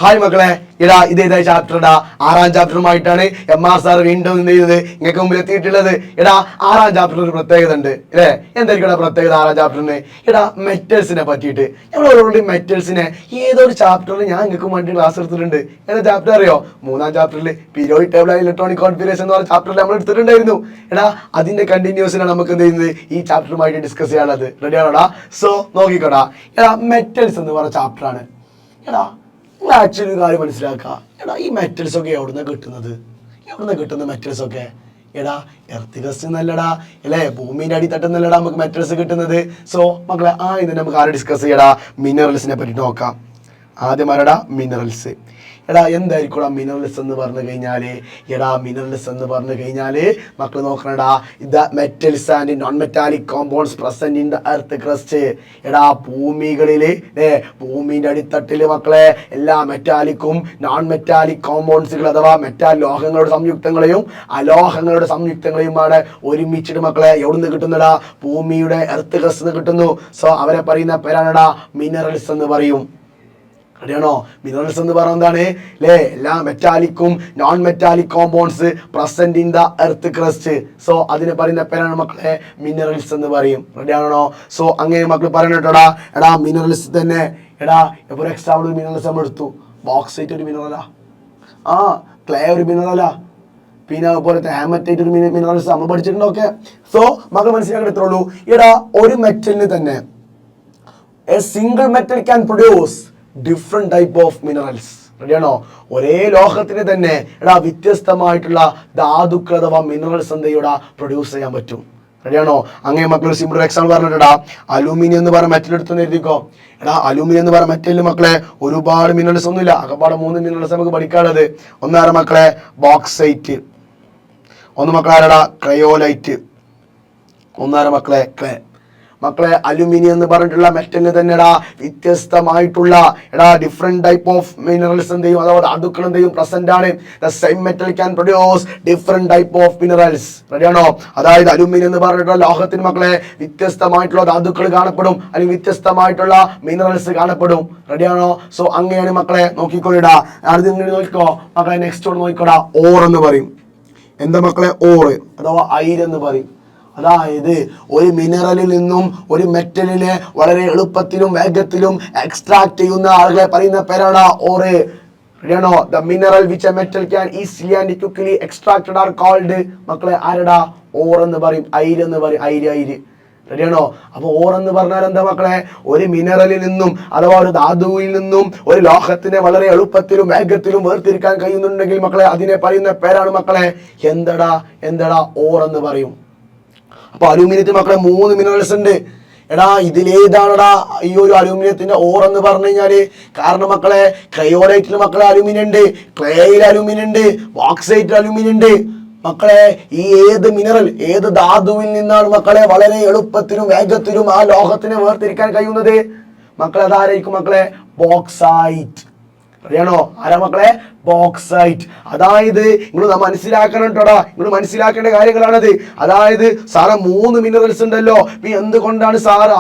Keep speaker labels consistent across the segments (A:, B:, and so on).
A: Hi മക്കളെ, ഇടാ ഇതേതാ ചാപ്റ്റർടാ 6ാം ചാപ്റ്ററുമായിട്ടാണ് MR സാർ വീണ്ടും എന്ത് ചെയ്തത് നിങ്ങൾക്ക് മുമ്പിൽ എത്തിയിട്ടുള്ളത്. ഇടാ 6ാം ചാപ്റ്ററിന് ഒരു പ്രത്യേകത ഉണ്ട് അല്ലേ? എന്തായിരിക്കും പ്രത്യേകത 6ാം ചാപ്റ്ററിന്? ഇടാ മെറ്റൽസിനെ പറ്റിയിട്ട്. ഞങ്ങൾ ഓൾറെഡി മെറ്റൽസിനെ ഏതൊരു ചാപ്റ്ററിൽ ഞാൻ നിങ്ങൾക്ക് വേണ്ടി ക്ലാസ് എടുത്തിട്ടുണ്ട്. ഏതാ ചാപ്റ്റർ അറിയോ? 3ാം ചാപ്റ്ററിൽ periodic table and electronic configuration എന്ന് പറഞ്ഞ ചാപ്റ്ററിൽ നമ്മൾ എടുത്തിട്ടുണ്ടായിരുന്നു. എടാ അതിന്റെ കണ്ടിന്യൂസിനാണ് നമുക്ക് എന്ത് ചെയ്യുന്നത് ഈ ചാപ്റ്ററുമായിട്ട് ഡിസ്കസ് ചെയ്യാനുള്ളത്. റെഡി ആണോടാ? സോ നോക്കിക്കോടാ. എടാ മെറ്റൽസ് എന്ന് പറഞ്ഞ ചാപ്റ്ററാണ്. എടാ ആക്ച്വലി ഒരു കാര്യം മനസ്സിലാക്കുക. എടാ ഈ മെറ്റൽസ് ഒക്കെ എവിടുന്ന കിട്ടുന്ന മെറ്റൽസ് ഒക്കെ? എടാ എർത്ത് ക്രസ്റ്റ് എന്നല്ലടാ അല്ലേ, ഭൂമിന്റെ അടിത്തട്ടെന്നല്ലടാ നമുക്ക് മെറ്റൽസ് കിട്ടുന്നത്. സോ മക്കളെ ഇതിനെ നമുക്ക് ആരെ ഡിസ്കസ് ചെയ്യടാ? മിനറൽസിനെ പറ്റി നോക്കാം. ആദ്യം ആരടാ? മിനറൽസ്. എടാ എന്തായിരിക്കും മിനറൽസ് എന്ന് പറഞ്ഞു കഴിഞ്ഞാല്? മിനറൽസ് എന്ന് പറഞ്ഞു കഴിഞ്ഞാല് മക്കൾ നോക്കണടാ, ഇത് metals and non metallic compounds present in the earth crust. ഭൂമികളില് ഭൂമിന്റെ അടിത്തട്ടില് മക്കളെ എല്ലാ മെറ്റാലിക്കും നോൺ മെറ്റാലിക് കോമ്പൗണ്ട്സുകൾ അഥവാ മെറ്റാൽ ലോഹങ്ങളുടെ സംയുക്തങ്ങളെയും അലോഹങ്ങളുടെ സംയുക്തങ്ങളെയുമാണ് ഒരുമിച്ചിട്ട് മക്കളെ എവിടുന്ന് കിട്ടുന്നടാ? ഭൂമിയുടെ എർത്ത് ക്രസ്റ്റ് കിട്ടുന്നു. സോ അവരെ പറയുന്ന പേരാണടാ മിനറൽസ് എന്ന് പറയും. അറിയണോ? മിനറൽസ് എന്ന് പറയുന്നത് എന്താണ് അല്ലേ? എല്ലാ മെറ്റാലിക്കും non metallic compounds present in the earth crust. So അതിനെ പറയുന്ന പേരാണ് മക്കളെ മിനറൽസ് എന്ന് പറയും. റെഡി ആണോ? സോ അങ്ങനെ മക്കൾ പറയണോടാ. മിനറൽസ് തന്നെ. ഫോർ എക്സാമ്പിൾ മിനറൽസ് നമ്മൾ എടുത്തു. ബോക്സൈറ്റ് ഒരു മിനറലാ, ക്ലേ ഒരു മിനറലാ, പിന്നെ അതുപോലത്തെ ഹാമറ്റൈറ്റ് ഒരു മിനറൽസ് നമ്മൾ പഠിച്ചിട്ടുണ്ടോ? സോ മക്കൾ മനസ്സിലാക്കാൻ എത്രയുള്ളൂ. ഒരു മെറ്റലിന് തന്നെ A single metal can produce different type of minerals. റെഡിയാണോ? ഒരേ ലോഹത്തിന് തന്നെ വ്യത്യസ്തമായിട്ടുള്ള ധാതുക്കൾ അഥവാ മിനറൽസ് എന്തെയ്യൂടാ പ്രൊഡ്യൂസ് ചെയ്യാൻ പറ്റും. റെഡിയാണോ? അങ്ങനെ മക്കളൊരു സിമ്പിൾ എക്സാമ്പിൾ പറഞ്ഞിട്ടാ അലൂമിനിയം എന്ന് പറഞ്ഞ മെറ്റൽ എടുത്തെന്ന് എഴുതിക്കോ. അലൂമിനിയം എന്ന് പറഞ്ഞ മെറ്റലിന് മക്കളെ ഒരുപാട് മിനറൽസ് ഒന്നുമില്ല, അകപ്പാടെ 3 മിനറൽസ് നമുക്ക് പഠിക്കാനുള്ളത്. ഒന്നാണ് മക്കളെ ബോക്സൈറ്റ്, ഒന്ന് മക്കളാരടാ ക്രയോലൈറ്റ്, ഒന്നാണ് മക്കളെ ക്ലേ. മക്കളെ അലുമിനിയം എന്ന് പറഞ്ഞിട്ടുള്ള മെറ്റലിന് തന്നെ വ്യത്യസ്തമായിട്ടുള്ള ഡിഫറെന്റ് ടൈപ്പ് ഓഫ് മിനറൽസ് എന്തെയും അഥവാ ധാതുക്കൾ എന്തെയും പ്രസന്റ് ആണ്. The same metal can produce different type of minerals. റെഡിയാണോ? അതായത് അലുമിനിയം എന്ന് പറഞ്ഞിട്ടുള്ള ലോഹത്തിന് മക്കളെ വ്യത്യസ്തമായിട്ടുള്ള ധാതുക്കൾ കാണപ്പെടും, അല്ലെങ്കിൽ വ്യത്യസ്തമായിട്ടുള്ള മിനറൽസ് കാണപ്പെടും. റെഡിയാണോ? സോ അങ്ങനെയാണ് മക്കളെ നോക്കിക്കോളിടാ. അത് ഇങ്ങനെ നോക്കിക്കോ മക്കളെ. നെക്സ്റ്റ് ഒന്ന് നോക്കിക്കോടാ. ഓർ എന്ന് പറയും. എന്താ മക്കളെ? ഓറ് അഥവാ അയിരെന്ന് പറയും. അതായത് ഒരു മിനറലിൽ നിന്നും ഒരു മെറ്റലിനെ വളരെ എളുപ്പത്തിലും വേഗത്തിലും എക്സ്ട്രാക്ട് ചെയ്യുന്ന ആളുകളെ പറയുന്ന പേരാണ് ഓറ്. The mineral which a metal can easily and quickly extracted are called മക്കളെ ആരടാ? ഓർ എന്ന് പറയും, അയിരെന്ന് പറയും. അയിര്. റെഡിയാണോ? അപ്പൊ ഓർ എന്ന് പറഞ്ഞാൽ എന്താ മക്കളെ? ഒരു മിനറലിൽ നിന്നും അഥവാ ഒരു ധാതുവിൽ നിന്നും ഒരു ലോഹത്തിനെ വളരെ എളുപ്പത്തിലും വേഗത്തിലും വേർതിരിക്കാൻ കഴിയുന്നുണ്ടെങ്കിൽ മക്കളെ അതിനെ പറയുന്ന പേരാണ് മക്കളെ എന്തടാ ഓർ എന്ന് പറയും. അപ്പൊ അലൂമിനിയത്തിന് മക്കളെ 3 മിനറൽസ് ഉണ്ട്. ഇതിലേതാണടാ ഈ ഒരു അലൂമിനിയത്തിന്റെ ഓർ എന്ന് പറഞ്ഞു കഴിഞ്ഞാല്? കാരണം മക്കളെ ക്രയോലൈറ്റിൽ മക്കളെ അലൂമിനിയം ഉണ്ട്, ക്ലേയിൽ അലൂമിനിയം ഉണ്ട്, ബോക്സൈറ്റിൽ അലൂമിനിയം ഉണ്ട്. മക്കളെ ഈ ഏത് മിനറൽ ഏത് ധാതുവിൽ നിന്നാണ് മക്കളെ വളരെ എളുപ്പത്തിലും വേഗത്തിലും ആ ലോഹത്തിനെ വേർതിരിക്കാൻ കഴിയുന്നത്? മക്കളെ അതാരായിരിക്കും മക്കളെ? ബോക്സൈറ്റ്. അറിയാണോ? ആരാ മക്കളെ? ബോക്സൈറ്റ്. അതായത് നിങ്ങൾ മനസ്സിലാക്കണം കേട്ടോടാ, നിങ്ങൾ മനസ്സിലാക്കേണ്ട കാര്യങ്ങളാണത്. അതായത് സാറ് 3 മിനറൽസ് ഉണ്ടല്ലോ, എന്തുകൊണ്ടാണ് സാറ്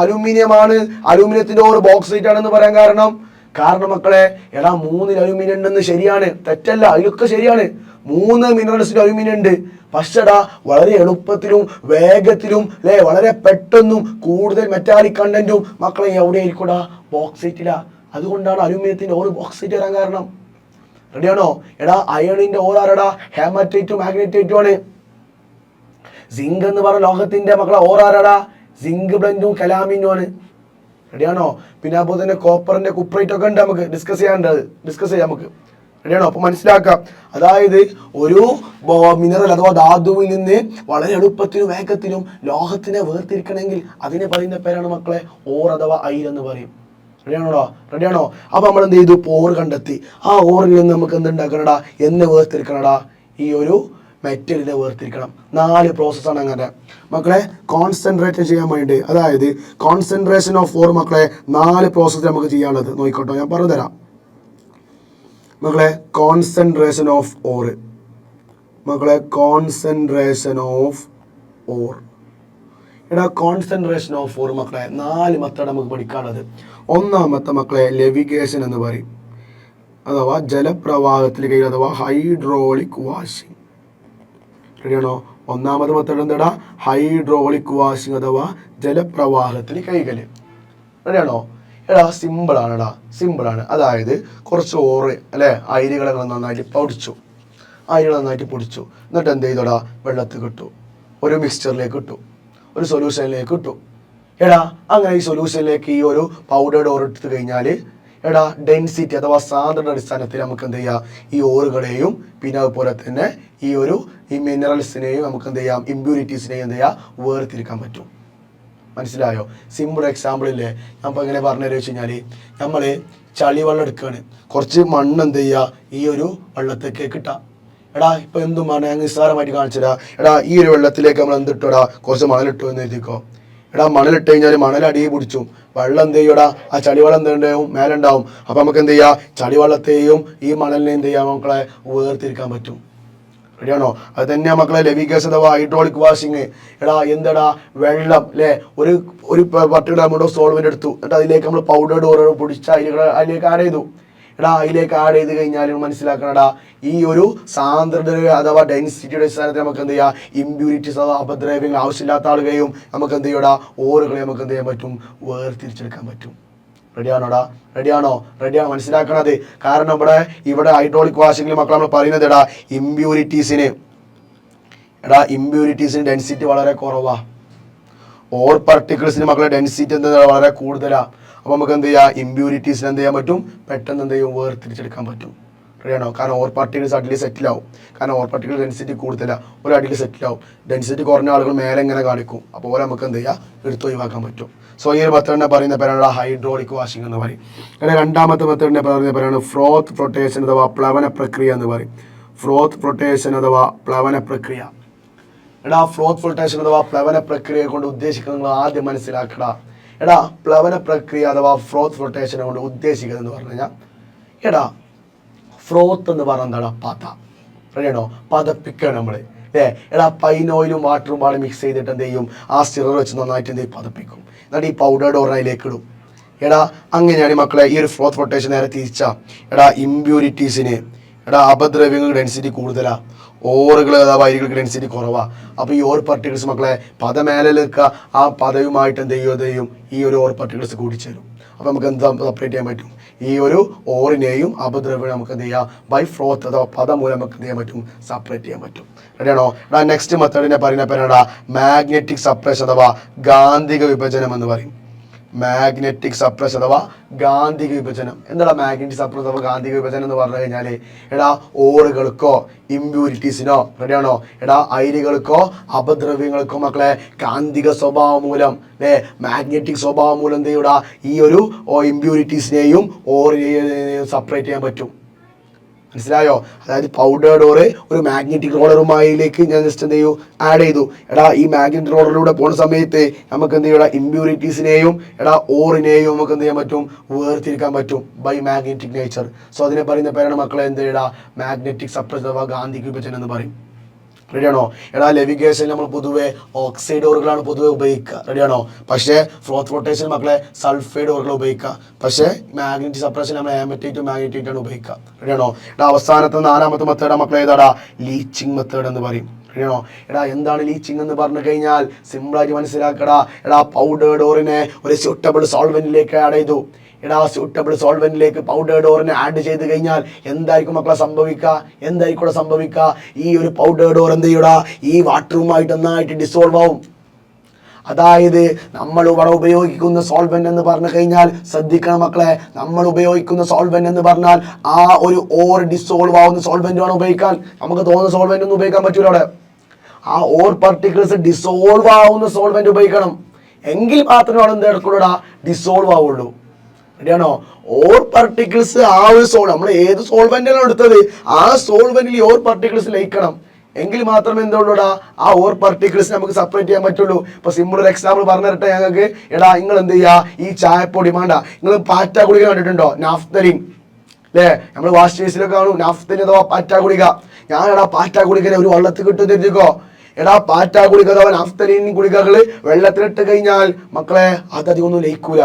A: അലൂമിനിയത്തിന്റെ ഓർ ബോക്സൈറ്റ് ആണെന്ന് പറയാൻ കാരണം മക്കളെ 3 അലൂമിനിയം ഉണ്ടെന്ന് ശരിയാണ്, തെറ്റല്ല, അതിലൊക്കെ ശരിയാണ്. 3 മിനറൽസിൽ അലൂമിനിയം ഉണ്ട്. പക്ഷെ വളരെ എളുപ്പത്തിലും വേഗത്തിലും വളരെ പെട്ടെന്നും കൂടുതൽ മെറ്റാലിക് കണ്ടന്റും മക്കളെ എവിടെ ആയിരിക്കൂടാ? ബോക്സൈറ്റിലാ. അതുകൊണ്ടാണ് അലൂമിനിയത്തിന്റെ ഓർ ബോക്സൈറ്റ് വരാൻ കാരണം. റെഡിയാണോ? അയണിന്റെ ഓർ ആരടാ? ഹേമറ്റൈറ്റും മാഗ്നറ്റൈറ്റും ആണ്. സിങ്ക് എന്ന് പറഞ്ഞ ലോഹത്തിന്റെ മക്കളെ ഓർ ആരടാ? സിങ്ക് ബ്ലെൻഡും കലാമിനും ആണ്. റെഡിയാണോ? പിന്നെ അതുപോലെ തന്നെ കോപ്പറിന്റെ കുപ്രൈറ്റ് ഒക്കെ ഉണ്ട്, നമുക്ക് ഡിസ്കസ് ചെയ്യാം നമുക്ക്. റെഡിയാണോ? അപ്പൊ മനസ്സിലാക്കാം. അതായത് ഒരു മിനറൽ അഥവാ ധാതുവിൽ നിന്ന് വളരെ എളുപ്പത്തിലും വേഗത്തിലും ലോഹത്തിനെ വേർതിരിക്കണമെങ്കിൽ അതിനെ പറയുന്ന പേരാണ് മക്കളെ ഓർ അഥവാ അയിരെന്ന് പറയും. റെഡിയാണോ? അപ്പൊ നമ്മൾ എന്ത് ചെയ്തു? ഓർ കണ്ടെത്തി. ആ ഓറിൽ നിന്ന് നമുക്ക് എന്തുണ്ടാക്കണടാ? എന്ന് വേർതിരിക്കണടാ? ഈ ഒരു മെറ്റലിനെ വേർതിരിക്കണം. 4 പ്രോസസ്സാണ് അങ്ങനെ മക്കളെ കോൺസെൻട്രേറ്റ് ചെയ്യാൻ വേണ്ടി. അതായത് കോൺസെൻട്രേഷൻ ഓഫ് ഓർ മക്കളെ 4 പ്രോസസ് നമുക്ക് ചെയ്യാനുള്ളത്. നോക്കിക്കോട്ടോ, ഞാൻ പറഞ്ഞുതരാം മക്കളെ. കോൺസെൻട്രേഷൻ ഓഫ് ഓർ മക്കളെ, concentration of or. Concentration of or മക്കളെ 4 മെത്തേഡ് നമുക്ക് പഠിക്കാനുള്ളത്. ഒന്നാമത്തെ മക്കളെ ലെവിഗേഷൻ എന്ന് പറയും. അഥവാ ജലപ്രവാഹത്തിൽ കൈകൾ അഥവാ ഹൈഡ്രോളിക് വാഷിംഗ്. റെഡിയാണോ? ഒന്നാമത് മെത്തേഡ് എന്താടാ? ഹൈഡ്രോളിക് വാഷിംഗ് അഥവാ ജലപ്രവാഹത്തിൽ കൈകള്. റെഡിയാണോ? എടാ സിമ്പിളാണ്, സിമ്പിളാണ്. അതായത് കുറച്ച് ഓറ് അല്ലെ അരികളെ നന്നായിട്ട് പൊടിച്ചു, എന്നിട്ട് എന്ത് ചെയ്തോടാ? വെള്ളത്തിൽ കിട്ടു, ഒരു മിക്സ്ചറിലേക്ക് ഇട്ടു, ഒരു സൊല്യൂഷനിലേക്ക് ഇട്ടു. എടാ അങ്ങനെ ഈ സൊല്യൂഷനിലേക്ക് ഈ ഒരു പൗഡേർഡ് ഓർ എടുത്തു കഴിഞ്ഞാൽ എടാ ഡെൻസിറ്റി അഥവാ സാന്ദ്രത അടിസ്ഥാനത്തിൽ നമുക്ക് എന്ത് ചെയ്യാം? ഈ ഓറുകളെയും പിന്നെ അതുപോലെ തന്നെ ഈ മിനറൽസിനെയും നമുക്ക് എന്ത് ചെയ്യാം? ഇമ്പ്യൂരിറ്റീസിനെയും എന്ത് ചെയ്യാം? വേർതിരിക്കാൻ പറ്റും. മനസ്സിലായോ? സിമ്പിൾ എക്സാമ്പിൾ ഇല്ലേ? ഞാൻ ഇപ്പോൾ എങ്ങനെ പറഞ്ഞു വെച്ച് കഴിഞ്ഞാൽ നമ്മൾ ചളിവെള്ളം എടുക്കുകയാണ്, കുറച്ച് മണ്ണ് എന്ത് ചെയ്യുക? ഈ ഒരു വെള്ളത്തേക്ക് ഇട്ടാ എടാ ഇപ്പം എന്തും വേണം ഞാൻ നിസ്സാരമായിട്ട് കാണിച്ചടാ. എടാ ഈ ഒരു വെള്ളത്തിലേക്ക് നമ്മൾ എന്തിട്ടോടാ? കുറച്ച് മണലിട്ടു എന്ന് എഴുതിക്കോ. എടാ മണലിട്ട് കഴിഞ്ഞാൽ മണൽ അടിയിൽ പിടിച്ചു, വെള്ളം എന്ത് ചെയ്യൂടാ? ആ ചളിവെള്ളം എന്തുണ്ടാവും? മേലെ ഉണ്ടാവും. അപ്പം നമുക്ക് എന്ത് ചെയ്യാം? ചളിവെള്ളത്തെയും ഈ മണലിനെയും എന്ത് ചെയ്യാം? മക്കളെ വേർതിരിക്കാൻ പറ്റും. റെഡിയാണോ? അത് തന്നെയാണ് മക്കളെ ലെവിഗേഷൻ അഥവാ ഹൈഡ്രോളിക് വാഷിങ്. എടാ എന്തടാ? വെള്ളം അല്ലേ ഒരു പർട്ടിക്കുലർ അമൗണ്ട് ഓഫ് സോൾവെന്റ് എടുത്തു, എന്നിട്ട് അതിലേക്ക് നമ്മൾ പൗഡേർഡ് ഓരോ പൊടിച്ച അതിലേക്ക് ആഡ് ചെയ്തു. എടാ അതിലേക്ക് ആഡ് ചെയ്ത് കഴിഞ്ഞാൽ മനസ്സിലാക്കണടാ ഈ ഒരു സാന്ദ്രത അഥവാ ഡെൻസിറ്റിയുടെ അടിസ്ഥാനത്തിൽ നമുക്ക് എന്ത് ചെയ്യാം? ഇമ്പ്യൂരിറ്റീസ് അഥവാ അപദ്രവ്യങ്ങൾ ആവശ്യമില്ലാത്ത ആളുകയും നമുക്ക് എന്ത് ചെയ്യൂടാ? ഓറുകളെ നമുക്ക് എന്ത് ചെയ്യാൻ പറ്റും? വേർതിരിച്ചെടുക്കാൻ പറ്റും. റെഡിയാണോടാ? റെഡിയാണോ? മനസ്സിലാക്കണത്. കാരണം ഇവിടെ ഹൈഡ്രോളിക് വാഷിംഗിൽ മക്കൾ നമ്മൾ പറയുന്നത് ഇമ്പ്യൂരിറ്റീസിന് ഡെൻസിറ്റി വളരെ കുറവാ. ഓർ പാർട്ടിക്കിൾസിന് മക്കളെ ഡെൻസിറ്റി എന്താ? വളരെ കൂടുതലാണ്. അപ്പോൾ നമുക്ക് എന്ത് ചെയ്യാം? ഇമ്പ്യൂരിറ്റീസിന് എന്ത് ചെയ്യാൻ പറ്റും? പെട്ടെന്ന് എന്ത് ചെയ്യും? വേർതിരിച്ചെടുക്കാൻ പറ്റും. റെഡിയാണോ? കാരണം ഓർ പാർട്ടിക്കിൾസ് അടിയിൽ സെറ്റിലാവും. കാരണം ഓർ പാർട്ടിക്കിൾ ഡെൻസിറ്റി കൂടുതലാണ്, ഒരു അടിയിൽ സെറ്റിലാവും. ഡെൻസിറ്റി കുറഞ്ഞ ആളുകൾ മേലെ ഇങ്ങനെ കാണിക്കും. അപ്പോൾ നമുക്ക് എന്ത് ചെയ്യാം? എടുത്ത് ഒഴിവാക്കാൻ പറ്റും. സോ ഈ ഒരു മെത്തേഡിനെ പറയുന്ന പേരാണ് ഹൈഡ്രോളിക് വാഷിംഗ് എന്ന് പറയും. അങ്ങനെ രണ്ടാമത്തെ മെത്തേഡിനെ പറയുന്ന പേരാണ് ഫ്രോത്ത് ഫ്ലോട്ടേഷൻ അഥവാ പ്ലവന പ്രക്രിയ എന്ന് പറയും. ഫ്രോത്ത് ഫ്ലോട്ടേഷൻ അഥവാ പ്ലവന പ്രക്രിയ. എടാ ഫ്ലോത്ത് ഫ്ലോട്ടേഷൻ അഥവാ പ്ലവന പ്രക്രിയയെ കൊണ്ട് ഉദ്ദേശിക്കുന്നത് നിങ്ങൾ ആദ്യം മനസ്സിലാക്കടാ. എടാ പ്ലവന പ്രക്രിയ അഥവാ ഫ്രോത്ത് ഫ്ലോട്ടേഷനെ കൊണ്ട് ഉദ്ദേശിക്കുന്നത് എന്ന് പറഞ്ഞു കഴിഞ്ഞാൽ എടാ ഫ്രോത്ത് എന്ന് പറഞ്ഞാൽ എന്താണ്? പത. റെഡിയാണോ? പതപ്പിക്കണം നമ്മൾ അല്ലേ? എടാ പൈൻ ഓയിലും വാട്ടറും പാടെ മിക്സ് ചെയ്തിട്ട് എന്ത് ചെയ്യും? ആ സ്റ്റിറർ വെച്ച് നന്നായിട്ട് എന്ത് ചെയ്യും? പതപ്പിക്കും. എന്നിട്ട് ഈ പൗഡേർഡ് ഓറിലേക്ക് ഇടും. എടാ അങ്ങനെയാണ് മക്കളെ ഈ ഒരു ഫ്ലോത്ത് ഫ്ലോട്ടേഷൻ നേരെ തിരിച്ചാ. എടാ ഇമ്പ്യൂരിറ്റീസിന് അപദ്രവ്യങ്ങൾക്ക് ഡെൻസിറ്റി കൂടുതലാണ്, ഓറുകൾ അഥവാ അരികൾക്ക് ഡെൻസിറ്റി കുറവാണ്. അപ്പോൾ ഈ ഓർ പാർട്ടിക്കിൾസ് മക്കളെ പത മേലെ നിൽക്കുക, ആ പതയുമായിട്ട് എന്ത് ചെയ്യും? ഈ ഒരു ഓർ പാർട്ടിക്കിൾസ് കൂടിച്ചേരും. അപ്പോൾ നമുക്ക് എന്താ സെപ്പറേറ്റ് ചെയ്യാൻ പറ്റും? ഈ ഒരു ഓറിനെയും അപദ്രവ്യം നമുക്ക് എന്ത് ചെയ്യാം? ബൈ ഫ്രോത്ത് അഥവാ പത മൂലം നമുക്ക് എന്ത് ചെയ്യാൻ പറ്റും? സെപ്പറേറ്റ് ചെയ്യാൻ പറ്റും. റെഡിയാണോ? നെക്സ്റ്റ് മെത്തേഡിനെ പറയുന്ന പേരാണ് മാഗ്നറ്റിക് സപ്രഷൻ അഥവാ ഗാന്ധിക വിഭജനം എന്ന് പറയും. മാഗ്നറ്റിക് സപ്രഷൻ അഥവാ ഗാന്ധിക വിഭജനം. എന്താണ് മാഗ്നറ്റിക് സപ്രഷൻ അഥവാ ഗാന്ധിക വിഭജനം എന്ന് പറഞ്ഞു കഴിഞ്ഞാൽ എടാ ഓറുകൾക്കോ ഇമ്പ്യൂരിറ്റീസിനോ റെഡിയാണോ? എടാ അയിരുകൾക്കോ അപദ്രവ്യങ്ങൾക്കോ മക്കളെ കാന്തിക സ്വഭാവം മൂലം മാഗ്നറ്റിക് സ്വഭാവം മൂലം എന്ത് ചെയ്യൂടാ? ഈ ഒരു ഇമ്പ്യൂരിറ്റീസിനെയും ഓറിനെയും സെപ്പറേറ്റ് ചെയ്യാൻ പറ്റും. മനസ്സിലായോ? അതായത് പൗഡേർഡ് ഓറ് ഒരു മാഗ്നറ്റിക് റോളറുമായിലേക്ക് ഞാൻ ജസ്റ്റ് എന്ത് ചെയ്യൂ? ആഡ് ചെയ്തു. എടാ ഈ മാഗ്നറ്റിക് റോളറിലൂടെ പോകുന്ന സമയത്ത് നമുക്ക് എന്ത് ചെയ്യൂടാ? ഇമ്പ്യൂരിറ്റീസിനെയും ഓറിനെയും നമുക്ക് എന്ത് ചെയ്യാൻ പറ്റും? വേർതിരിക്കാൻ പറ്റും ബൈ മാഗ്നറ്റിക് നേച്ചർ. സോ അതിനെ പറയുന്ന പേരാണ് മക്കളെ എന്ത് ചെയ്യടാ? മാഗ്നറ്റിക് സപ്രഷൻ അഥവാ ഗാന്ധിക വിഭജനം എന്ന് പറയും. റെഡിയാണോ? എടാ ലെവിഗേഷനിൽ നമ്മൾ പൊതുവെ ഓക്സൈഡ് ഓറുകളാണ് പൊതുവെ ഉപയോഗിക്കുക. റെഡിയാണോ? പക്ഷേ ഫ്ലോത്ത് ഫ്ലോട്ടേഷൻ മക്കളെ സൾഫൈഡ് ഓറുകൾ ഉപയോഗിക്കുക. പക്ഷേ മാഗ്നറ്റിക് സപ്രഷൻ നമ്മൾ ആമറ്റൈറ്റും മാഗ്നറ്റൈറ്റാണ് ഉപയോഗിക്കുക. റെഡിയാണോ? എടാ അവസാനത്തെ നാലാമത്തെ മെത്തേഡ് മക്കളെ ഏതാടാ? ലീച്ചിങ് മെത്തേഡ് എന്ന് പറയും. റെഡിയാണോ? എടാ എന്താണ് ലീച്ചിങ് എന്ന് പറഞ്ഞു കഴിഞ്ഞാൽ സിമ്പിളായിട്ട് മനസ്സിലാക്കടാ. എടാ പൗഡേർഡ് ഓറിനെ ഒരു സ്യൂട്ടബിൾ സോൾവെന്റിലേക്ക് ആഡ് ചെയ്തു. എടാ സ്യൂട്ടബിൾ സോൾവെന്റിലേക്ക് പൗഡേർഡ് ഓറിനെ ആഡ് ചെയ്ത് കഴിഞ്ഞാൽ എന്തായിരിക്കും മക്കളെ സംഭവിക്കുക? ഈ ഒരു പൗഡേർഡ് ഓർ എന്ത് ചെയ്യൂടാ? ഈ വാട്ടറുമായിട്ട് നന്നായിട്ട് ഡിസോൾവ് ആവും. അതായത് നമ്മൾ ഇവിടെ ഉപയോഗിക്കുന്ന സോൾവെന്റ് എന്ന് പറഞ്ഞു കഴിഞ്ഞാൽ ശ്രദ്ധിക്കണം മക്കളെ, നമ്മൾ ഉപയോഗിക്കുന്ന സോൾവെന്റ് എന്ന് പറഞ്ഞാൽ ആ ഒരു ഓർ ഡിസോൾവ് ആവുന്ന സോൾവെന്റ് വേണം ഉപയോഗിക്കാൻ. നമുക്ക് തോന്നുന്ന സോൾവെന്റ് ഒന്നും ഉപയോഗിക്കാൻ പറ്റൂല. അവിടെ ആ ഓർ പാർട്ടിക്കിൾസ് ഡിസോൾവ് ആവുന്ന സോൾവെന്റ് ഉപയോഗിക്കണം. എങ്കിൽ മാത്രമേ അവിടെ എന്ത് എടുക്കുള്ളൂടാ? ഡിസോൾവ് ആവുള്ളൂ. റെഡിയാണോ? ഓർ പാർട്ടിക്കിൾസ് ആ ഒരു നമ്മൾ ഏത് സോൾവെന്റാണ് എടുത്തത് ആ സോൾവെന്റിൽ ഓർ പാർട്ടിക്കിൾസ് ലയിക്കണം. എങ്കിൽ മാത്രമേ എന്തുള്ളൂടാ? ആ ഓർ പാർട്ടിക്കിൾസ് നമുക്ക് സെപ്പറേറ്റ് ചെയ്യാൻ പറ്റുള്ളൂ. ഇപ്പൊ സിമ്പിൾ ഒരു എക്സാമ്പിൾ പറഞ്ഞു തരട്ടെ ഞങ്ങൾക്ക്. എടാ നിങ്ങൾ എന്ത് ചെയ്യാ? ഈ ചായപ്പൊടി വേണ്ട, നിങ്ങൾ പാറ്റ ഗുളിക കണ്ടിട്ടുണ്ടോ? നാഫ്തലിൻ അല്ലേ? നമ്മൾ വാഷ് ബേസിലൊക്കെ കാണും നാഫ്തലിൻ അഥവാ പാറ്റ ഗുളിക. ഞാൻ എടാ പാറ്റ ഗുളികനെ ഒരു വെള്ളത്തിൽ കിട്ടും തിരിച്ചോ. എടാ പാറ്റ ഗുളിക അഥവാ നാഫ്തലിൻ ഗുളികകള് വെള്ളത്തിലിട്ട് കഴിഞ്ഞാൽ മക്കളെ അതധികം ഒന്നും ലയിക്കൂല.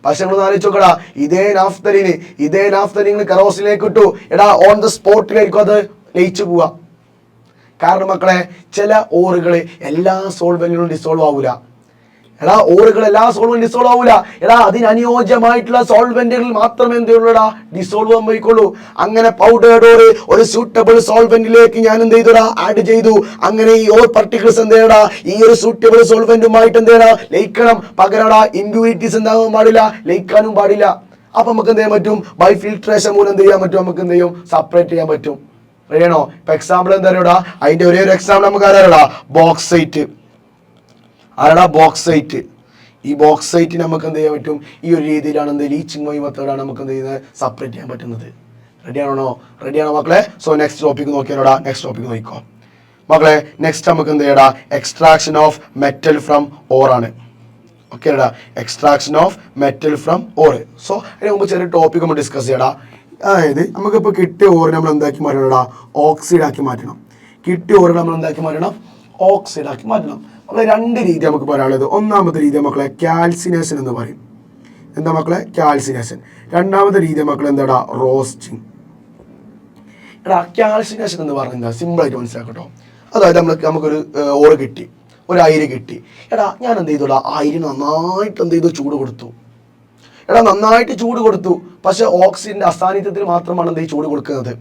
A: പക്ഷെ നിങ്ങൾ ആലോചിച്ചോക്കടാ, ഇതേ നാഫ്തലിന് കെറോസിനിലേക്ക് ഇട്ടു, എടാ ഓൺ ദ സ്പോട്ടിലായിരിക്കും അത് ലയിച്ചു പോവാ. കാരണം മക്കളെ, ചില ഓറുകൾ എല്ലാ സോൾവെന്റിലും ഡിസോൾവ് ആവൂല. എടാ ഓറുകൾ എല്ലാ സോൾവെന്റ് ഡിസോൾവ് ആവൂല. എടാ അതിന് അനുയോജ്യമായിട്ടുള്ള സോൾവെന്റുകളിൽ മാത്രമേ എന്ത് ചെയ്യുള്ളൂടാ, ഡിസോൾവ് സംഭവിക്കുള്ളൂ. അങ്ങനെ പൗഡേർഡ് ഓർ ഒരു സൂട്ടബിൾ സോൾവെന്റിലേക്ക് ഞാൻ എന്ത് ചെയ്തടാ, ആഡ് ചെയ്തു. അങ്ങനെ ഈ ഓർ പാർട്ടിക്കിൾസ് എന്ത് ചെയ്യടാ, ഈ ഒരു സൂട്ടബിൾ സോൾവെന്റുമായിട്ട് എന്ത് ചെയ്യണം, ലയിക്കണം. പകരടാ ഇമ്പ്യൂരിറ്റീസ് എന്താകാൻ പാടില്ല, ലയിക്കാനും പാടില്ല. അപ്പൊ നമുക്ക് എന്ത് ചെയ്യാൻ പറ്റും, ബൈ ഫിൽട്രേഷൻ മൂലം എന്ത് ചെയ്യാൻ പറ്റും, നമുക്ക് എന്ത് ചെയ്യും, സെപ്പറേറ്റ് ചെയ്യാൻ പറ്റും. അറിയണോ? ഇപ്പൊ എക്സാമ്പിൾ എന്താ പറയുക, അതിന്റെ ഒരേ ഒരു എക്സാമ്പിൾ നമുക്ക് ആരാടാ, ബോക്സൈറ്റ്. ബോക്സൈറ്റ്. ഈ ബോക്സൈറ്റ് നമുക്ക് എന്ത് ചെയ്യാൻ പറ്റും, ഈ ഒരു രീതിയിലാണ് എന്ത് ലീച്ചിങ് വഴി മെത്തേഡാണ് നമുക്ക് എന്ത് ചെയ്യുന്നത്, സെപ്പറേറ്റ് ചെയ്യാൻ പറ്റുന്നത്. റെഡിയാണോ മക്കളെ? സോ നെക്സ്റ്റ് ടോപ്പിക് നോക്കിയാലോടാ, നെക്സ്റ്റ് ടോപ്പിക് നോക്കിക്കോ മക്കളെ. നെക്സ്റ്റ് നമുക്ക് എന്ത് ചെയ്യടാ, extraction of metal from ore ആണ്. ഓക്കേടാ, extraction of metal from ore. So അതിന് മുമ്പ് ചെറിയ ടോപ്പിക് നമ്മൾ ഡിസ്കസ് ചെയ്യടാ. അതായത് നമുക്കിപ്പോൾ കിട്ടിയ ഓറിനെ നമ്മൾ എന്താക്കി മാറ്റണം, ഓക്സൈഡാക്കി മാറ്റണം. കിട്ടിയ ഓറിനെ നമ്മൾ എന്താക്കി മാറ്റണം, ഓക്സൈഡാക്കി മാറ്റണം. മക്കളെ രണ്ട് രീതി നമുക്ക് പറയാനുള്ളത്. ഒന്നാമത്തെ രീതി മക്കളെ കാൽസിനേഷൻ എന്ന് പറയും. എന്താ മക്കളെ, കാൽസിനേഷൻ. രണ്ടാമത്തെ രീതി മക്കളെ എന്താടാ, റോസ്റ്റിംഗ്. എടാ കാൽസിനേഷൻ എന്ന് പറഞ്ഞാൽ എന്താ, സിമ്പിളായിട്ട് മനസ്സിലാക്കട്ടോ. അതായത് നമുക്കൊരു ഓറ് കിട്ടി, ഒരു അയിര് കിട്ടി. എടാ ഞാൻ എന്ത് ചെയ്തോടാ, അയിരിന് നന്നായിട്ട് എന്ത് ചെയ്തു, ചൂട് കൊടുത്തു. നന്നായിട്ട് ചൂട് കൊടുത്തു. പക്ഷെ ഓക്സിജന്റെ അസാന്നിധ്യത്തിൽ മാത്രമാണ് എന്ത് ചൂട് കൊടുക്കുന്നത്.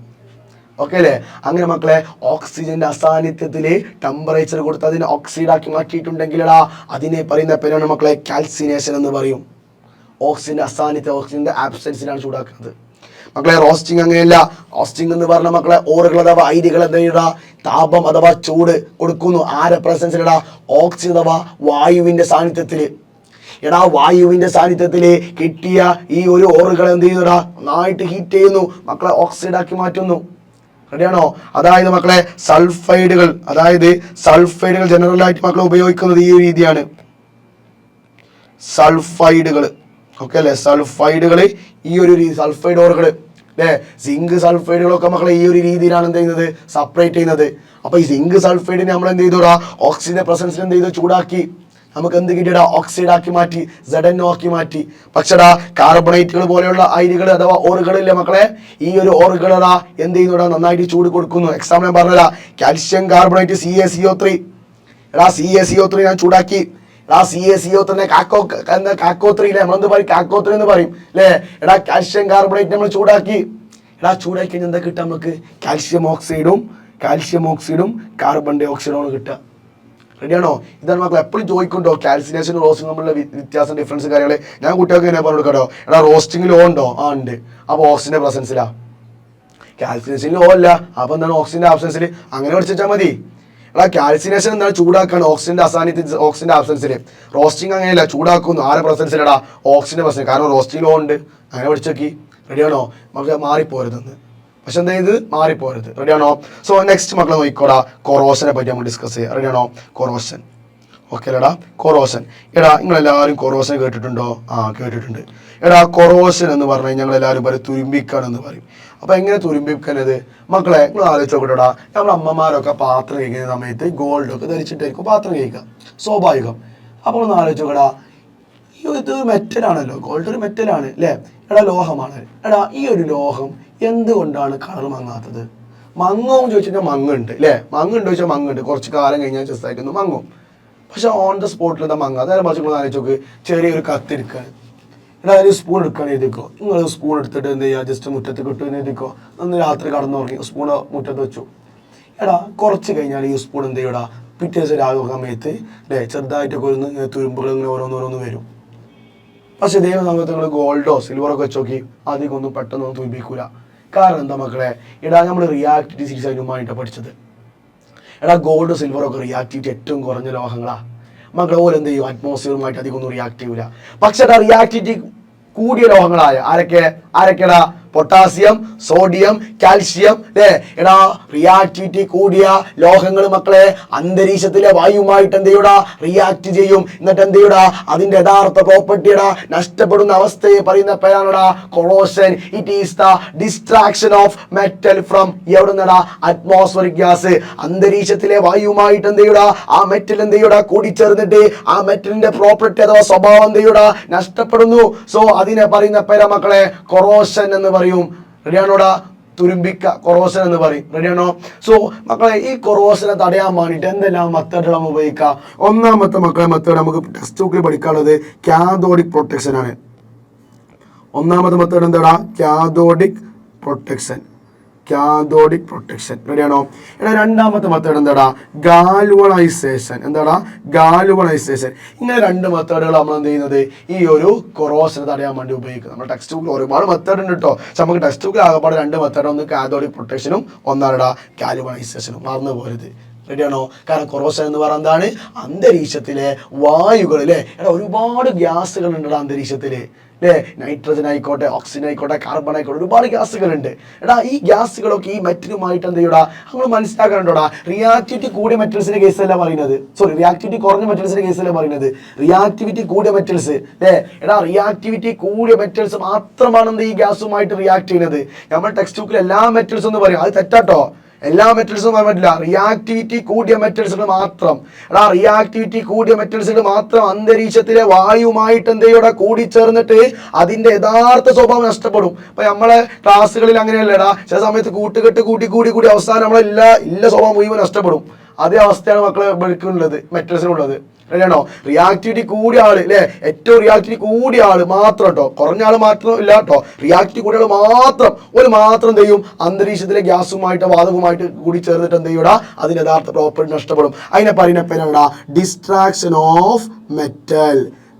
A: ഓക്കെ അല്ലേ? അങ്ങനെ മക്കളെ, ഓക്സിജന്റെ അസാന്നിധ്യത്തില് ടെമ്പറേച്ചർ കൊടുത്ത് അതിനെ ഓക്സൈഡാക്കി മാറ്റിയിട്ടുണ്ടെങ്കിലടാ അതിനെ പറയുന്ന പേരാണ് മക്കളെ കാൽസിനേഷൻ എന്ന് പറയും. ഓക്സിജന്റെ അസാന്നിധ്യം, ഓക്സിജന്റെ ആബ്സെൻസിലാണ് ചൂടാക്കുന്നത്. മക്കളെ റോസ്റ്റിംഗ് അങ്ങനെയല്ല. റോസ്റ്റിംഗ് എന്ന് പറഞ്ഞ മക്കളെ ഓറുകൾ അഥവാ അയിരികൾ എന്താ, താപം അഥവാ ചൂട് കൊടുക്കുന്നു. ആരെ പ്രസൻസിലടാ, ഓക്സിജൻ അഥവാ വായുവിന്റെ സാന്നിധ്യത്തില്. വായുവിന്റെ സാന്നിധ്യത്തില് കിട്ടിയ ഈ ഒരു ഓറുകൾ എന്ത് ചെയ്യുന്നടാ, നന്നായിട്ട് ഹീറ്റ് ചെയ്യുന്നു, മക്കളെ ഓക്സൈഡാക്കി മാറ്റുന്നു. റെഡിയാണോ? അതായത് മക്കളെ സൾഫൈഡുകൾ ജനറൽ ആയിട്ട് മക്കളെ ഉപയോഗിക്കുന്നത് ഈ ഒരു രീതിയാണ്. സൾഫൈഡുകൾ ഓക്കെ അല്ലെ, സൾഫൈഡുകൾ ഈ ഒരു രീതി, സൾഫൈഡ് ഓറുകൾ അല്ലെ, സിങ്ക് സൾഫൈഡുകളൊക്കെ മക്കളെ ഈ ഒരു രീതിയിലാണ് എന്ത് ചെയ്യുന്നത്, സെപ്പറേറ്റ് ചെയ്യുന്നത്. അപ്പൊ ഈ സിങ്ക് സൾഫൈഡിനെ നമ്മൾ എന്ത് ചെയ്തോടാ, ഓക്സിജന്റെ പ്രസൻസിൽ എന്ത് ചെയ്തു, ചൂടാക്കി നമുക്ക് എന്ത് കിട്ടിയടാ, ഓക്സൈഡ് ആക്കി മാറ്റി, ZnO ആക്കി മാറ്റി. പക്ഷെടാ കാർബണേറ്റുകൾ പോലെയുള്ള അയിരുകൾ അഥവാ ഓറുകളില്ലേ മക്കളെ, ഈ ഒരു ഓറുകളടാ എന്ത് ചെയ്യുന്നടാ, നന്നായിട്ട് ചൂട് കൊടുക്കുന്നു. എക്സാമ്പിൾ ഞാൻ പറഞ്ഞതാ, കാൽഷ്യം കാർബണേറ്റ് CaCO3. CaCO3 ഞാൻ ചൂടാക്കി. CaCO3 കാക്കോ3 നമ്മളെന്ത് പറയും, കാക്കോ3 എന്ന് പറയും അല്ലേ. കാൽഷ്യം കാർബണേറ്റ് നമ്മൾ ചൂടാക്കി. ചൂടാക്കി കഴിഞ്ഞാൽ എന്താ കിട്ടുക, നമുക്ക് കാൽഷ്യം ഓക്സൈഡും കാർബൺ ഡൈ ഓക്സൈഡുമാണ് കിട്ടുക. റെഡിയാണോ? ഇതാണ് മക്കൾ എപ്പോഴും ചോദിക്കുന്നുണ്ടോ, കാൽസിനേഷൻ റോസ്റ്റിംഗ് തമ്മിലുള്ള വ്യത്യാസം, ഡിഫറൻസ് കാര്യങ്ങൾ ഞാൻ കുട്ടികൾക്ക് എങ്ങനെ പറഞ്ഞു കൊടുക്കട്ടോ. റോസ്റ്റിംഗ് ലോ ഉണ്ടോ? ഉണ്ട്. അപ്പൊ ഓക്സിജന്റെ പ്രസൻസിലാ. കാൽസിനേഷൻ ലോ അല്ല, അപ്പൊ എന്താണ്, ഓക്സിജന്റെ ആബ്സെൻസിൽ. അങ്ങനെ പഠിച്ചാൽ മതി. കാൽസിനേഷൻ എന്താണ്, ചൂടാക്കാണ് ഓക്സിജന്റെ അസാന്നിധ്യത്തിൽ, ഓക്സിജന്റെ ആബ്സെൻസിൽ. റോസ്റ്റിംഗ് അങ്ങനെയല്ല, ചൂടാക്കുന്നു. ആരെ പ്രസൻസിലടാ, ഓക്സിജന്റെ പ്രസൻസ്. കാരണം റോസ്റ്റിംഗ് ലോ ഉണ്ട്. അങ്ങനെ പഠിച്ചോക്കി. റെഡിയാണോ? നമുക്ക് മാറിപ്പോരുതെന്ന്. പക്ഷെ എന്താ ഇത്, മാറിപ്പോരുത്. റെഡിയാണോ? സോ നെക്സ്റ്റ് മക്കളെ നോക്കിക്കോടാ, കൊറോഷനെ പറ്റി നമ്മൾ ഡിസ്കസ് ചെയ്യാം. റെഡിയാണോ? കൊറോഷൻ. ഓക്കെ അല്ലേടാ, കൊറോഷൻ. നിങ്ങളെല്ലാവരും കൊറോഷൻ കേട്ടിട്ടുണ്ടോ? കേട്ടിട്ടുണ്ട്. കൊറോഷൻ എന്ന് പറഞ്ഞാൽ ഞങ്ങളെല്ലാവരും പറയും തുരുമ്പിക്കാണെന്ന് പറയും. അപ്പൊ എങ്ങനെ തുരുമ്പിക്കുന്നത് മക്കളെ, നിങ്ങൾ ആലോചിച്ച് നോക്കട്ടെടാ. നമ്മുടെ അമ്മമാരൊക്കെ പാത്രം കഴിക്കുന്ന സമയത്ത് ഗോൾഡൊക്കെ ധരിച്ചിട്ടായിരിക്കും പാത്രം കഴിക്കുക, സ്വാഭാവികം. അപ്പോൾ ഒന്ന് ആലോചിച്ച് നോക്കടാ, ഇത് മെറ്റലാണല്ലോ, ഗോൾഡ് ഒരു മെറ്റലാണ് അല്ലേ, ലോഹമാണ്. ഈ ഒരു ലോഹം എന്തുകൊണ്ടാണ് കളർ മങ്ങാത്തത്? മങ്ങും ചോദിച്ചാൽ മങ്ങുണ്ട് അല്ലേ, മങ്ങുണ്ടോ ചോദിച്ചാൽ മങ്ങുണ്ട്, കുറച്ച് കാലം കഴിഞ്ഞാൽ ജസ്റ്റ് ആയിട്ടൊന്ന് മങ്ങും. പക്ഷെ ഓൺ ദ സ്പോട്ടിൽ എന്താ മങ്ങ? അതേ മറിച്ച് ആലോചിച്ച് നോക്ക്, ചെറിയൊരു കത്തി എടുക്കാൻ, ഒരു സ്പൂൺ എടുക്കാൻ എഴുതിക്കോ. നിങ്ങൾ സ്പൂൺ എടുത്തിട്ട് എന്ത് ചെയ്യുക, ജസ്റ്റ് മുറ്റത്ത് കിട്ടുമെന്ന് എഴുതിക്കോ. അന്ന് രാത്രി കടന്നുറങ്ങി സ്പൂൺ മുറ്റത്ത് വെച്ചു. കുറച്ച് കഴിഞ്ഞാൽ ഈ സ്പൂൺ എന്ത് ചെയ്യടാ, പിറ്റേ ദിവസം രാവിലെ സമയത്ത് ചെറുതായിട്ടൊക്കെ ഒരു തുരുമ്പുകൾ ഇങ്ങനെ ഓരോന്നോരോന്ന് വരും. പക്ഷെ ദൈവ സമയത്ത് നിങ്ങൾ ഗോൾഡോ സിൽവറോ ഒക്കെ വെച്ച് നോക്കി, അധികം ഒന്നും പെട്ടെന്നൊന്നും തുരുമ്പിക്കൂല. കാരണം എന്താ മക്കളെ, നമ്മൾ റിയാക്ടിവിറ്റി സീരീസ് അതിനുമായിട്ടാണ് പഠിച്ചത്. ഗോൾഡ് സിൽവറൊക്കെ റിയാക്ടിവിറ്റി ഏറ്റവും കുറഞ്ഞ ലോഹങ്ങളാ മക്കളെ. പോലെ എന്ത് ചെയ്യും, അറ്റ്മോസ്ഫിയറുമായിട്ട് അധികം ഒന്നും റിയാക്ട് ചെയ്യൂല. പക്ഷെ റിയാക്ടിവിറ്റി കൂടിയ ലോഹങ്ങളായ ആരൊക്കെടാ, പൊട്ടാസ്യം, സോഡിയം, കാൽഷ്യം അല്ലേ. എടാ റിയാക്ടിവിറ്റി കൂടിയ ലോഹങ്ങൾ മക്കളെ അന്തരീക്ഷത്തിലെ വായുമായിട്ട് എന്ത് ചെയ്യൂടാ, റിയാക്ട് ചെയ്യും. എന്നിട്ട് എന്ത് ചെയ്യൂടാ, അതിന്റെ യഥാർത്ഥ പ്രോപ്പർട്ടിയുടെ നഷ്ടപ്പെടുന്ന അവസ്ഥയെ പറയുന്ന പേരാണടാ corrosion. It is the destruction of metal from എവിടുന്നടാ, അറ്റ്മോസ്ഫിയറിക് ഗ്യാസ്. അന്തരീക്ഷത്തിലെ വായുമായിട്ട് എന്ത് ചെയ്യൂടാ, ആ മെറ്റൽ എന്ത് ചെയ്യൂടാ, കൂടിച്ചേർന്നിട്ട് ആ മെറ്റലിന്റെ പ്രോപ്പർട്ടി അഥവാ സ്വഭാവം എന്ത് ചെയ്യൂടാ, നഷ്ടപ്പെടുന്നു. സോ അതിനെ പറയുന്ന പേരാ മക്കളെ കൊറോഷൻ എന്ന് പറയും. റെഡിയാണോടാ, തുരുമ്പിക്ക കൊറോഷൻ എന്ന് പറയും. റെഡിയാണോ? സോ മക്കളെ ഈ കൊറോഷനെ തടയാൻ വേണ്ടിയിട്ട് എന്തെല്ലാം മെത്തേഡുകൾ നമ്മൾ ഉപയോഗിക്കാം. ഒന്നാമത്തെ മക്കളെ മെത്തേഡ് നമുക്ക് ടെക്സ്റ്റ് ബുക്കിൽ പഠിക്കാനുള്ളത് കാഥോഡിക് പ്രൊട്ടക്ഷൻ ആണ്. ഒന്നാമത്തെ മെത്തേഡ് എന്താടാ, കാഥോഡിക് പ്രൊട്ടക്ഷൻ. Cathodic protection. റെഡിയാണോ? എടാ രണ്ടാമത്തെ മെത്തേഡ് എന്താടാ, ഗാൽവണൈസേഷൻ. എന്താടാ, ഗാൽവണൈസേഷൻ. ഇങ്ങനെ രണ്ട് മെത്തേഡുകൾ നമ്മൾ എന്ത് ചെയ്യുന്നത് ഈ ഒരു കൊറോഷനെ തടയാൻ വേണ്ടി ഉപയോഗിക്കുന്നത്. നമ്മുടെ ടെക്സ്റ്റ് ബുക്കിൽ ഒരുപാട് മെത്തേഡ് ഉണ്ട് കേട്ടോ. പക്ഷെ നമുക്ക് ടെക്സ്റ്റ് ബുക്കിൽ ആകപ്പാട് രണ്ട് മെത്തേഡ്, ഒന്ന് കാഥോഡിക് പ്രൊട്ടക്ഷനും ഒന്നാടാ ഗാൽവണൈസേഷനും. മറന്നു പോരുത്. റെഡിയാണോ? കാരണം കൊറോഷൻ എന്ന് പറയുന്നത് എന്താണ്, അന്തരീക്ഷത്തിലെ വായുകളിലെ എടാ ഒരുപാട് ഗ്യാസുകൾ ഉണ്ട് അന്തരീക്ഷത്തില് അല്ലേ. നൈട്രജൻ ആയിക്കോട്ടെ, ഓക്സിജൻ ആയിക്കോട്ടെ, കാർബൺ ആയിക്കോട്ടെ, ഒരുപാട് ഗ്യാസുകളുണ്ട്. എടാ ഈ ഗ്യാസുകളൊക്കെ ഈ മെറ്റലുമായിട്ട് എന്ത് ചെയ്യൂടാ, നമ്മൾ മനസ്സിലാക്കാനുണ്ടോടാ. റിയാക്ടിവിറ്റി കൂടിയ മെറ്റൽസിന്റെ കേസല്ല പറയുന്നത്, സോറി റിയാക്ടിവിറ്റി കുറഞ്ഞ മെറ്റൽസിന്റെ കേസല്ല പറയുന്നത്, റിയാക്ടിവിറ്റി കൂടിയ മെറ്റൽസ് അല്ലേ. എടാ റിയാക്ടിവിറ്റി കൂടിയ മെറ്റൽസ് മാത്രമാണ് ഈ ഗ്യാസുമായിട്ട് റിയാക്ട് ചെയ്യുന്നത്. നമ്മൾ ടെക്സ്റ്റ് ബുക്കിൽ എല്ലാ മെറ്റൽസും എന്ന് പറയും, അത് തെറ്റാട്ടോ. എല്ലാ മെറ്റൽസും പറയാൻ പറ്റില്ല, റിയാക്ടിവിറ്റി കൂടിയ മെറ്റൽസുകൾ മാത്രം. എടാ റിയാക്ടിവിറ്റി കൂടിയ മെറ്റൽസുകൾ മാത്രം അന്തരീക്ഷത്തിലെ വായുമായിട്ട് എന്ത് ചെയ്യൂടാ, കൂടിച്ചേർന്നിട്ട് അതിന്റെ യഥാർത്ഥ സ്വഭാവം നഷ്ടപ്പെടും. ഇപ്പൊ നമ്മളെ ക്ലാസ്സുകളിൽ അങ്ങനെയല്ലടാ, ചില സമയത്ത് കൂട്ടുകെട്ട് കൂടി അവസാനം നമ്മളെ ഇല്ല സ്വഭാവം മുഴുവൻ നഷ്ടപ്പെടും. അതേ അവസ്ഥയാണ് മക്കളെ വെളുക്കുള്ളത്, മെറ്റൽസിനുള്ളത്. റെഡിയാണോ? റിയാക്ടിവിറ്റി കൂടിയ ആള് അല്ലെ, ഏറ്റവും റിയാക്ടിവിറ്റി കൂടിയ ആള് മാത്രം കേട്ടോ, കുറഞ്ഞ ആള് മാത്രം ഇല്ല കേട്ടോ. റിയാക്ടിവിറ്റി കൂടിയ ആള് മാത്രം എന്ത് ചെയ്യും, അന്തരീക്ഷത്തിലെ ഗ്യാസുമായിട്ട് വാതകവുമായിട്ട് കൂടി ചേർന്നിട്ട് എന്ത് ചെയ്യൂടാ, അതിന്റെ യഥാർത്ഥ പ്രോപ്പർട്ടി നഷ്ടപ്പെടും. അതിനെ പറയുന്ന പേരാണ് destruction of metal.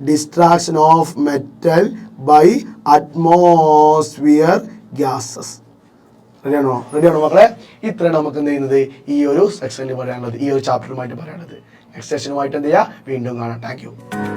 A: Destruction of metal by atmosphere gases. റെഡിയാണോ മക്കളെ? ഇത്രയാണ് നമുക്ക് എന്ത് ചെയ്യുന്നത് ഈ ഒരു സെക്ഷനിൽ പറയാനുള്ളത്, ഈ ഒരു ചാപ്റ്ററുമായിട്ട് പറയാനുള്ളത്. നെക്സ്റ്റ് സെഷനുമായിട്ട് എന്ത് ചെയ്യുക, വീണ്ടും കാണാം. Thank you.